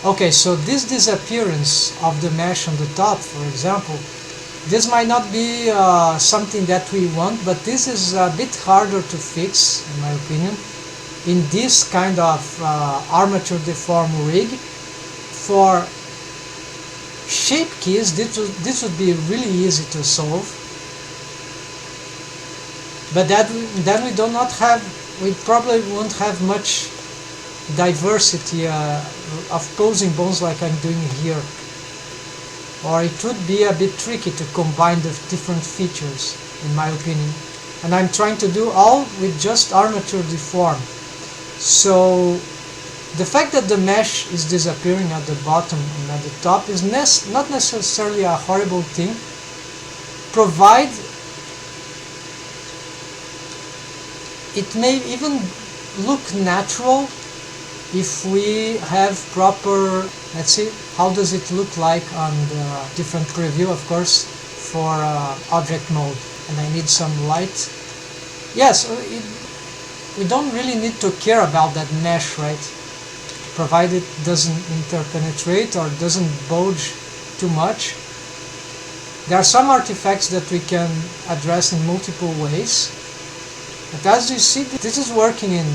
Okay, so this disappearance of the mesh on the top, for example, this might not be something that we want, but this is a bit harder to fix, in my opinion, in this kind of armature deform rig. For shape keys, this would be really easy to solve, but then we probably won't have much diversity of posing bones like I'm doing here, or it would be a bit tricky to combine the different features, in my opinion, and I'm trying to do all with just armature deform. So the fact that the mesh is disappearing at the bottom and at the top is not necessarily a horrible thing, provided it may even look natural if we have proper, let's see, how does it look like on the different preview, of course, for object mode. And I need some light. Yes, we don't really need to care about that mesh, right? Provided it doesn't interpenetrate or doesn't bulge too much. There are some artifacts that we can address in multiple ways. But as you see, this is working in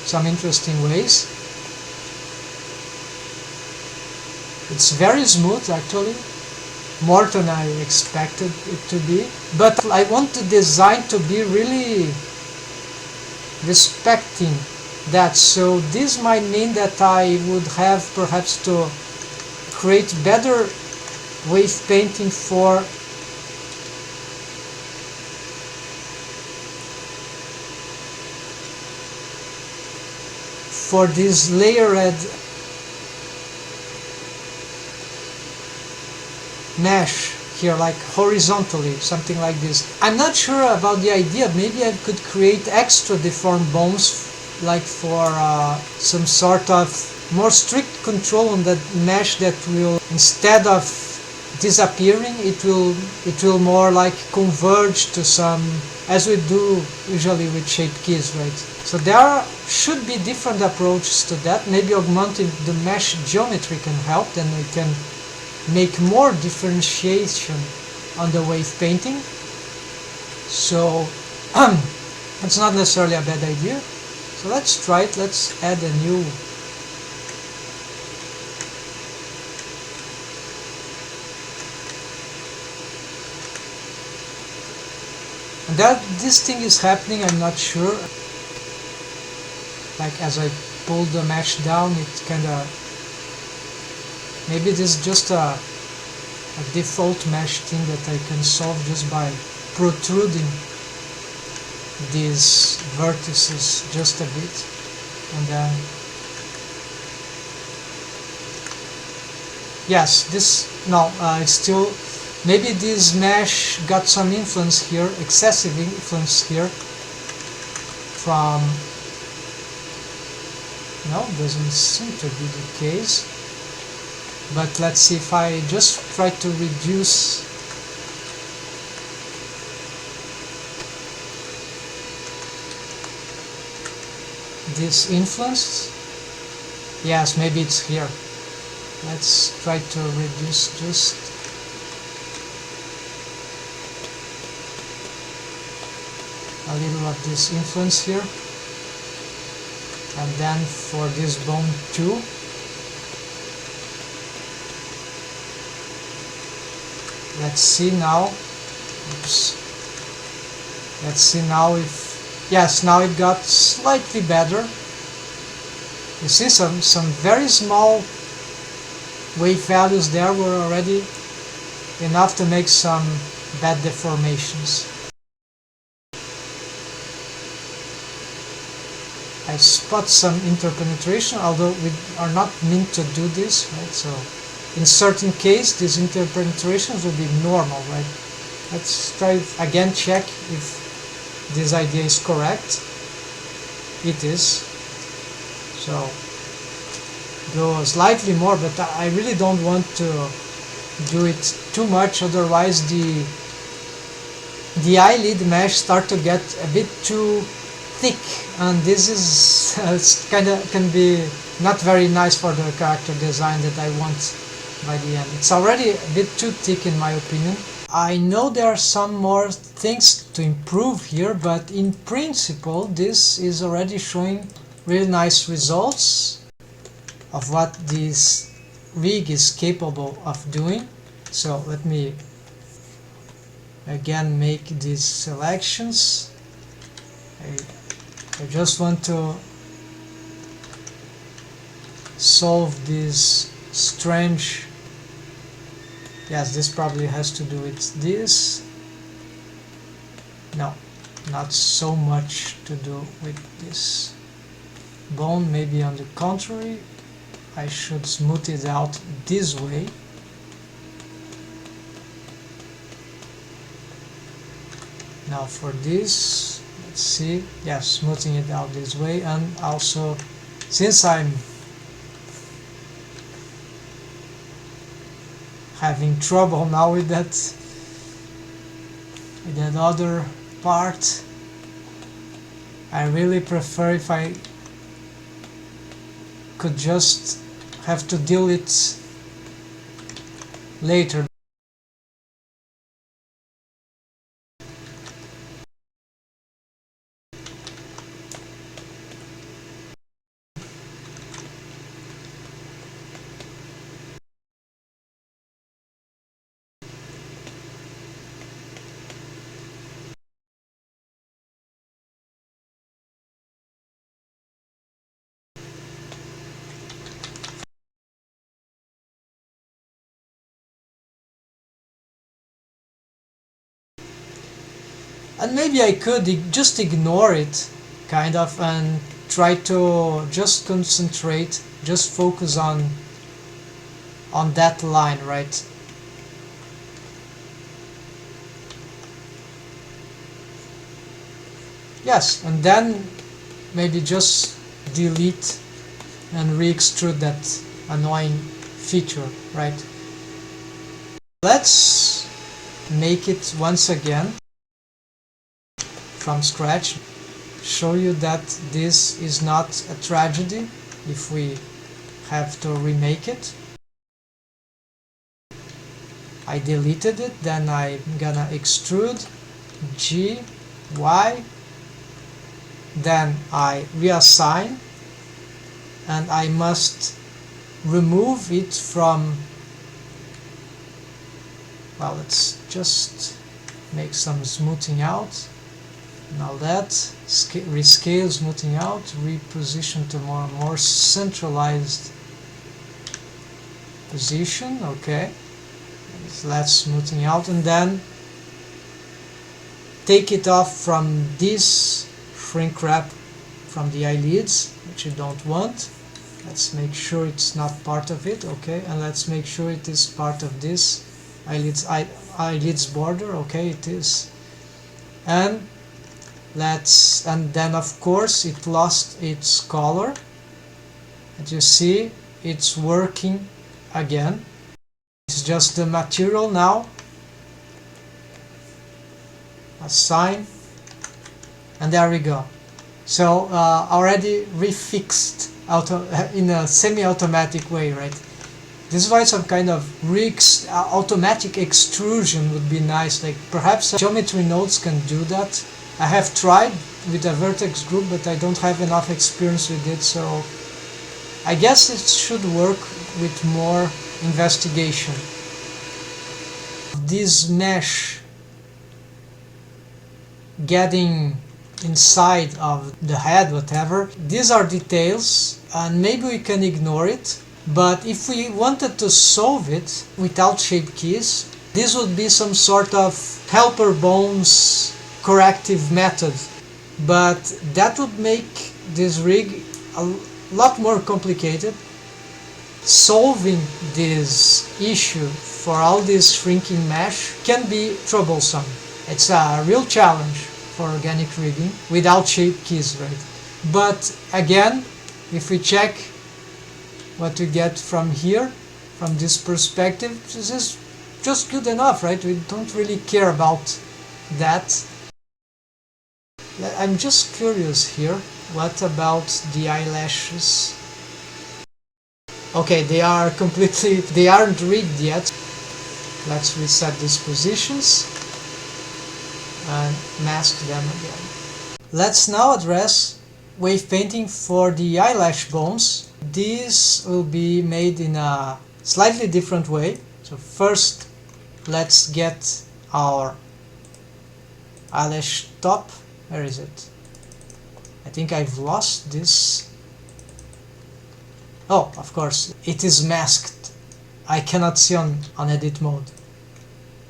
some interesting ways. It's very smooth, actually, more than I expected it to be. But I want the design to be really respecting that. So this might mean that I would have perhaps to create better wave painting for this layered mesh here, like horizontally, something like this. I'm not sure about the idea. Maybe I could create extra deformed bones, like for some sort of more strict control on that mesh that will, instead of disappearing, it will more like converge to some, as we do usually with shape keys, right? So there should be different approaches to that. Maybe augmenting the mesh geometry can help, then we can make more differentiation on the wave painting. So it's not necessarily a bad idea. So let's try it. Let's add a new and that this thing is happening, I'm not sure. Like as I pull the mesh down, it kinda, maybe this is just a default mesh thing that I can solve just by protruding these vertices just a bit, and then yes, this, no, it's still, maybe this mesh got some influence here, excessive influence here from, no, doesn't seem to be the case. But let's see if I just try to reduce this influence. Yes, maybe it's here. Let's try to reduce just a little of this influence here. And then for this bone too, let's see now. Oops. Let's see now if, yes, now it got slightly better. You see some very small wave values there were already enough to make some bad deformations. I spot some interpenetration, although we are not meant to do this, right? So in certain cases, these interpenetrations will be normal, right? Let's try again, check if this idea is correct. It is. So go slightly more, but I really don't want to do it too much, otherwise the eyelid mesh start to get a bit too thick, and this is can be not very nice for the character design that I want by the end. It's already a bit too thick in my opinion. I know there are some more things to improve here, but in principle this is already showing really nice results of what this rig is capable of doing. So let me again make these selections. I just want to solve this strange, yes, this probably has to do with this. No, not so much to do with this bone. Maybe on the contrary, I should smooth it out this way. Now for this, let's see, yeah, smoothing it out this way. And also, since I'm having trouble now with that other part, I really prefer if I could just have to deal it later. And maybe I could just ignore it, kind of, and try to just concentrate, just focus on that line, right? Yes, and then maybe just delete and re-extrude that annoying feature, right? Let's make it once again from scratch, show you that this is not a tragedy if we have to remake it. I deleted it, then I'm gonna extrude G, Y, then I reassign, and I must remove it from, well, let's just make some smoothing out. Now that, rescale, smoothing out, reposition to more centralized position, okay. Let's smoothing out, and then take it off from this shrink wrap from the eyelids, which you don't want. Let's make sure it's not part of it, okay, and let's make sure it is part of this eyelids border, okay, it is. And then of course it lost its color, and you see it's working again. It's just the material now. Assign, and there we go. So already refixed in a semi-automatic way, right? This is why some kind of automatic extrusion would be nice. Like perhaps geometry nodes can do that. I have tried with a vertex group, but I don't have enough experience with it, so I guess it should work with more investigation. This mesh getting inside of the head, whatever, these are details and maybe we can ignore it, but if we wanted to solve it without shape keys, this would be some sort of helper bones corrective method, but that would make this rig a lot more complicated. Solving this issue for all this shrinking mesh can be troublesome. It's a real challenge for organic rigging without shape keys, right? But again, if we check what we get from here, from this perspective, this is just good enough, right? We don't really care about that. I'm just curious here, what about the eyelashes? Okay, they aren't rigged yet. Let's reset these positions and mask them again. Let's now address wave painting for the eyelash bones. This will be made in a slightly different way. So first, let's get our eyelash top. Where is it? I think I've lost this. Oh, of course, it is masked. I cannot see on edit mode.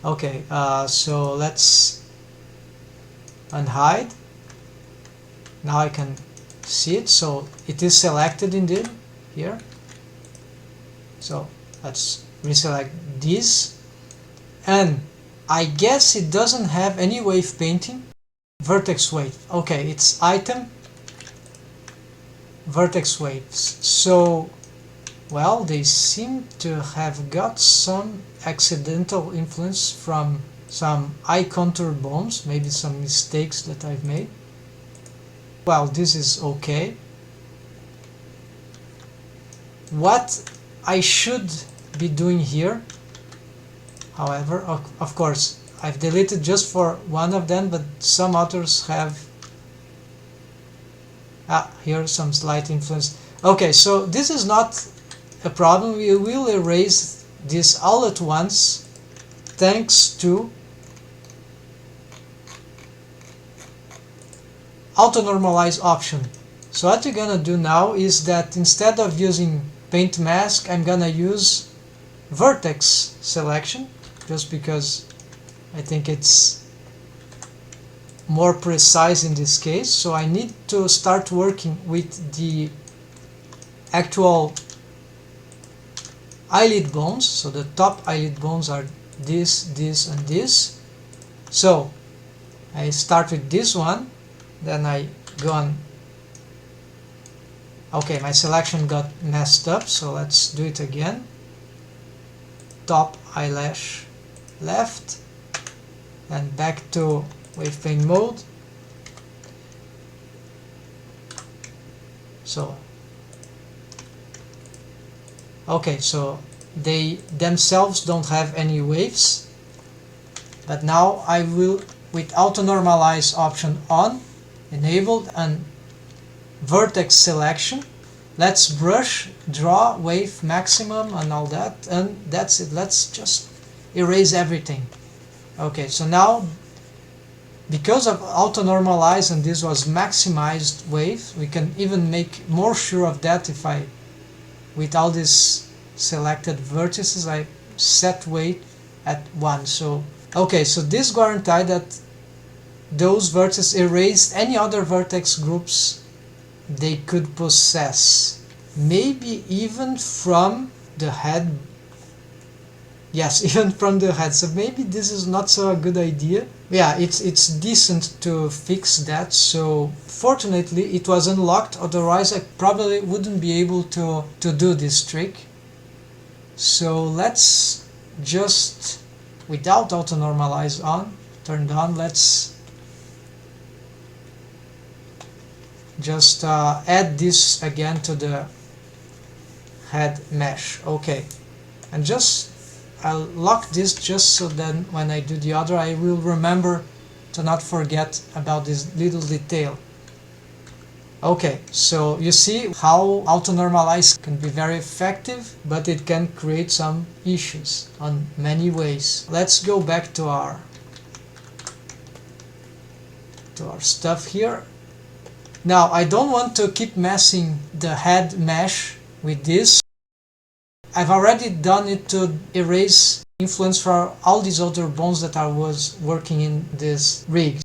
Okay, so let's unhide. Now I can see it, so it is selected indeed here. So let's reselect this, and I guess it doesn't have any wave painting. Vertex wave. Okay, it's item vertex waves. So, well, they seem to have got some accidental influence from some eye contour bones, maybe some mistakes that I've made. Well, this is okay. What I should be doing here, however, of course, I've deleted just for one of them, but some others have here some slight influence. Okay, so this is not a problem. We will erase this all at once thanks to auto normalize option. So what you're gonna do now is that instead of using paint mask, I'm gonna use vertex selection, just because I think it's more precise in this case. So I need to start working with the actual eyelid bones. So the top eyelid bones are this, this, and this. So I start with this one, then I go on. Okay, my selection got messed up, so let's do it again. Top eyelash left, and back to wave paint mode. So okay, so they themselves don't have any waves, but now I will, with auto normalize option on, enabled, and vertex selection, let's brush, draw, wave maximum and all that, and that's it. Let's just erase everything. Okay, so now because of auto normalize and this was maximized wave, we can even make more sure of that if I, with all these selected vertices, I set weight at 1. So okay, so this guaranteed that those vertices erased any other vertex groups they could possess, maybe even from the head. Yes, even from the head. So maybe this is not so a good idea. Yeah, it's decent to fix that. So fortunately it was unlocked, otherwise I probably wouldn't be able to do this trick. So let's just, without auto normalize on, turned on, let's just add this again to the head mesh. Okay, and just I'll lock this just so then when I do the other I will remember to not forget about this little detail. Okay, so you see how auto normalize can be very effective, but it can create some issues on many ways. Let's go back to our stuff here. Now I don't want to keep messing the head mesh with this. I've already done it to erase influence for all these other bones that I was working in this rig.